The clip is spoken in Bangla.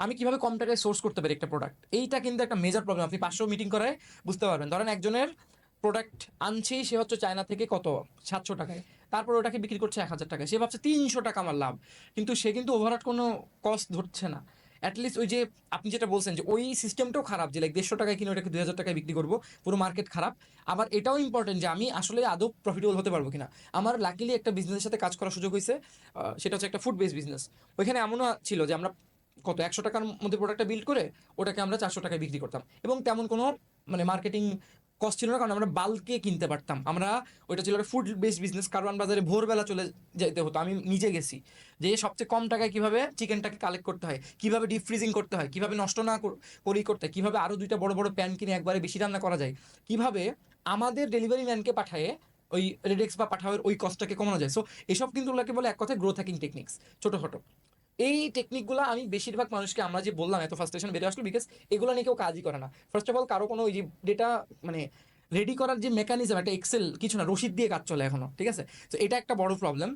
আমি কিভাবে কম টাকায় সোর্স করতে পারি একটা প্রোডাক্ট, এইটা কিন্তু একটা মেজর প্রবলেম। আপনি 500 মিটিং করায় বুঝতে পারবেন। ধরেন একজনের প্রোডাক্ট আনছেই সে হচ্ছে চায়না থেকে কত 700 টাকায়, তারপর ওটাকে বিক্রি করছে 1000 টাকায়, সে ভাবছে 300 টাকা আমার লাভ, কিন্তু সে কিন্তু ওভারঅল কোনো কস্ট ধরছে না। অ্যাটলিস্ট ওই যে আপনি যেটা বলছেন যে ওই সিস্টেমটাও খারাপ, যে লাইক 150 টাকায় কিনে ওটাকে 2000 টাকায় বিক্রি করবো, পুরো মার্কেট খারাপ। আবার এটাও ইম্পর্টেন্ট যে আমি আসলে আদৌ প্রফিটেবল হতে পারবো কিনা। আমার লাকিলি একটা বিজনেসের সাথে কাজ করার সুযোগ হয়েছে, সেটা হচ্ছে একটা ফুড বেসড বিজনেস। ওইখানে এমনও ছিল যে আমরা কত 100 টাকার মধ্যে প্রোডাক্টটা বিল্ড করে ওটাকে আমরা 400 টাকায় বিক্রি করতাম, এবং তেমন কোনো মানে মার্কেটিং কস্ট ছিল না, কারণ আমরা বাল্কে কিনতে পারতাম। আমরা ওইটা ছিল একটা ফুড বেসড বিজনেস। কারওয়ান বাজারে ভোরবেলা চলে যেতে হতো, আমি নিজে গেছি, যে সবচেয়ে কম টাকায় কিভাবে চিকেনটাকে কালেক্ট করতে হয়, কিভাবে ডিপ ফ্রিজিং করতে হয়, কিভাবে নষ্ট না করেই করতে হয়, কিভাবে আরও 2টা বড় বড় প্যান কিনে একবারে বেশি রান্না করা যায়, কিভাবে আমাদের ডেলিভারি ম্যানকে পাঠায় ওই রেডেক্স বা পাঠাওয়ের ওই কস্টটাকে কমানো যায়। সো এসব কিন্তু ওগুলোকে বলে এক কথায় গ্রোথ হ্যাকিং টেকনিক্স, ছোটো ছোটো। এই টেকনিকগুলো আমি বেশিরভাগ মানুষকে, আমরা যে বললাম এত ফার্স্টেশন বেরিয়ে আসলো, বিকজ এগুলো নিয়ে কেউ কাজই করে না। ফার্স্ট অফ অল কারো কোনো ওই যে ডেটা মানে রেডি করার যে মেকানিজম, একটা এক্সেল কিছু না, রসিদ দিয়ে কাজ চলে এখনো, ঠিক আছে। তো এটা একটা বড় প্রবলেম।